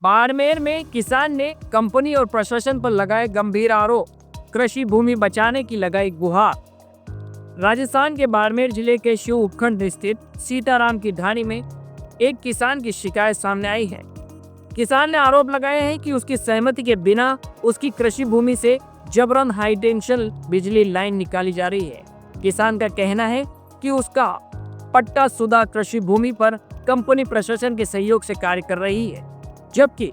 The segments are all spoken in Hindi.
बाड़मेर में किसान ने कंपनी और प्रशासन पर लगाए गंभीर आरोप, कृषि भूमि बचाने की लगाई गुहार। राजस्थान के बाड़मेर जिले के शिव उपखंड स्थित सीताराम की ढाणी में एक किसान की शिकायत सामने आई है। किसान ने आरोप लगाए हैं कि उसकी सहमति के बिना उसकी कृषि भूमि से जबरन हाई टेंशन बिजली लाइन निकाली जा रही है। किसान का कहना है कि उसका पट्टा शुदा कृषि भूमि पर कंपनी प्रशासन के सहयोग से कार्य कर रही है, जबकि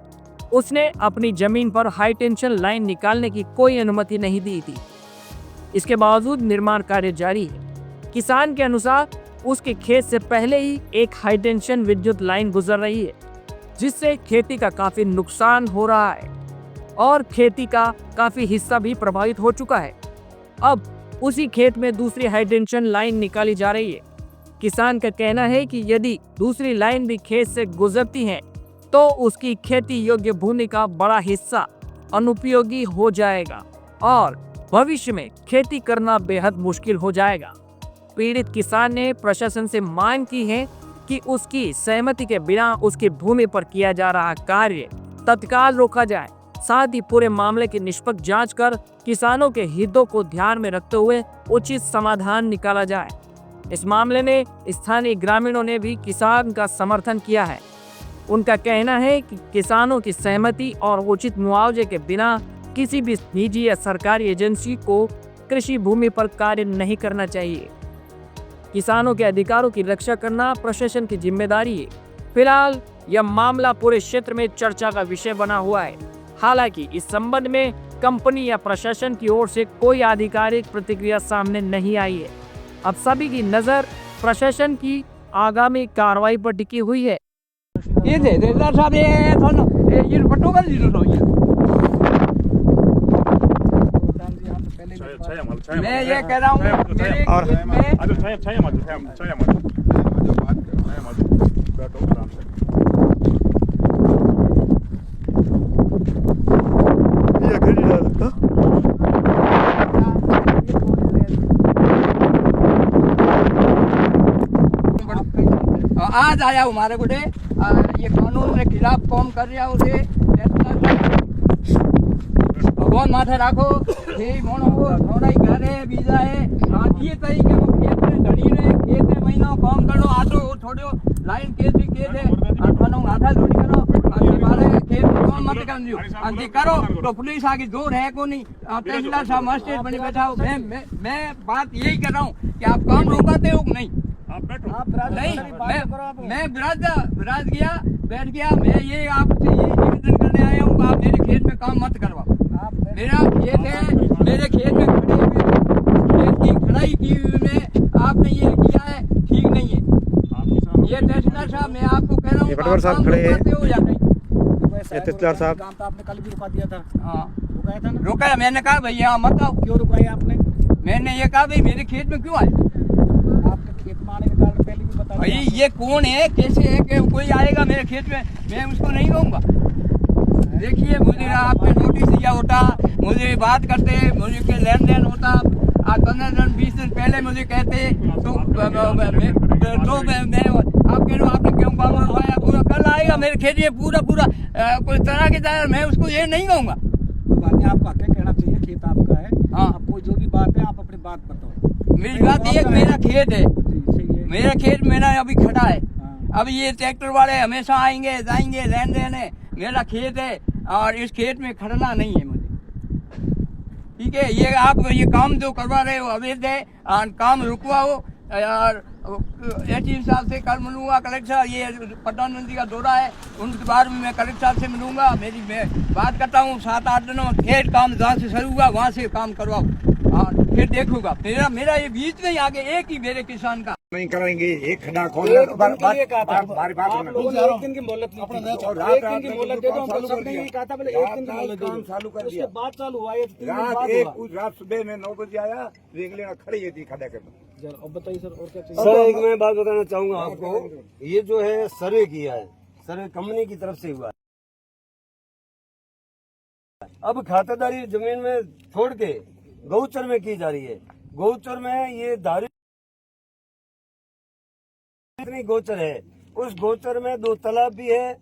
उसने अपनी जमीन पर हाई टेंशन लाइन निकालने की कोई अनुमति नहीं दी थी। इसके बावजूद निर्माण कार्य जारी है। किसान के अनुसार उसके खेत से पहले ही एक हाई टेंशन विद्युत लाइन गुजर रही है, जिससे खेती का काफी नुकसान हो रहा है और खेती का काफी हिस्सा भी प्रभावित हो चुका है। अब उसी खेत में दूसरी हाई टेंशन लाइन निकाली जा रही है। किसान का कहना है कि यदि दूसरी लाइन भी खेत से गुजरती है तो उसकी खेती योग्य भूमि का बड़ा हिस्सा अनुपयोगी हो जाएगा और भविष्य में खेती करना बेहद मुश्किल हो जाएगा। पीड़ित किसान ने प्रशासन से मांग की है कि उसकी सहमति के बिना उसकी भूमि पर किया जा रहा कार्य तत्काल रोका जाए। साथ ही पूरे मामले की निष्पक्ष जांच कर किसानों के हितों को ध्यान में रखते हुए उचित समाधान निकाला जाए। इस मामले में स्थानीय ग्रामीणों ने भी किसान का समर्थन किया है। उनका कहना है कि किसानों की सहमति और उचित मुआवजे के बिना किसी भी निजी या सरकारी एजेंसी को कृषि भूमि पर कार्य नहीं करना चाहिए। किसानों के अधिकारों की रक्षा करना प्रशासन की जिम्मेदारी है। फिलहाल यह मामला पूरे क्षेत्र में चर्चा का विषय बना हुआ है। हालांकि इस संबंध में कंपनी या प्रशासन की ओर से कोई आधिकारिक प्रतिक्रिया सामने नहीं आई है। अब सभी की नजर प्रशासन की आगामी कार्रवाई पर टिकी हुई है। ये साहब ये पट्टो कर दीजिए। मैं ये कह रहा हूँ आज आया हमारे गुडे ये कानून के खिलाफ काम कर रहा उसे भगवान माथे राखो मोनो थोड़ा ही घर है बीजा है ये तरीके वो खेत में धड़ी रहे खेत में महीना काम करो आटो थोड़ो लाइन खेत ही खेत है खानो आधा थोड़ी करो हमारे खेत में काम मत कर दियो अंति करो तो पुलिस आगे जोर है को नहीं तहसीलदार साहब मजिस्ट्रेट बने बैठा हो। मैं बात यही कर रहा हूँ कि आप काम रोकाते हो नहीं नहीं मैं विराज गया बैठ गया। मैं ये आपसे यही निवेदन करने आया हूँ आप मेरे खेत में काम मत करवाओ। मेरा खेत है, मेरे खेत में खड़े हुए खेत की खड़ाई की हुई में आपने ये किया है ठीक नहीं है। ये तहसीलदार साहब मैं आपको कह रहा हूँ काम रुकाते हो या नहीं। तहसीलदार साहब काम तो आपने कल भी रुका दिया था। हाँ रुकाया था ना। रुकाया मैंने कहा भैया मत आओ। क्यों रुकाया आपने? मैंने ये कहा भाई मेरे खेत में क्यों आए? आपके खेत में आने के कारण पहले भी बता भाई ये कौन है कैसे है कि कोई आएगा मेरे खेत में मैं उसको नहीं कहूँगा। देखिए मुझे आपने नोटिस दिया होता मुझे बात करते मुझे के लेन देन होता 15 दिन 20 दिन पहले मुझे कहते तो मैं आपके आपने क्यों काम करवाया पूरा कल आएगा मेरे खेत में पूरा कोई तरह के जाए मैं उसको ये नहीं कहूँगा। बात नहीं आपको आके कहना चाहिए खेत आपका है। हाँ आपको जो भी बात है आप अपनी बात बताओ। मेरी बात ये मेरा खेत है मेरा खेत मेरा अभी खड़ा है। अब ये ट्रैक्टर वाले हमेशा आएंगे जाएंगे लेन देन है मेरा खेत है और इस खेत में खड़ना नहीं है मुझे। ठीक है ये आप ये काम जो करवा रहे हो अवैध है और काम रुकवाओ और एसडीएम साहब से कल मिलूंगा कलेक्टर ये प्रधानमंत्री का दौरा है उनके बारे में मैं कलेक्टर साहब से मिलूंगा। मैं बात करता हूँ 7-8 दिनों में खेत काम जहाँ से शुरू हुआ वहाँ से काम करवाओ और फिर देखूंगा। मेरा ये बीच में आगे एक ही मेरे किसान का नहीं करेंगे एक खड्डा खोल हमारी बात एक दिन की मोहलत एक दिन की मोहलत दे दो हम सब ने कहा था पहले एक दिन की मोहलत दे चालू कर दिया। उसके बाद चालू हुआ ये 3 दिन रात बाद एक हुआ। रात सुबह में 9 बजे आया रेगुलर खड़ी थी खड्डा के। अब बताइए सर और क्या चाहिए? सर एक मैं बात बताना चाहूंगा आपको ये जो है सर्वे किया है सर्वे कंपनी की तरफ से हुआ है। अब खातादारी जमीन में छोड़ के गौचर में की जा रही है। गौचर में ये धारी गोचर है उस गोचर में 2 तालाब भी है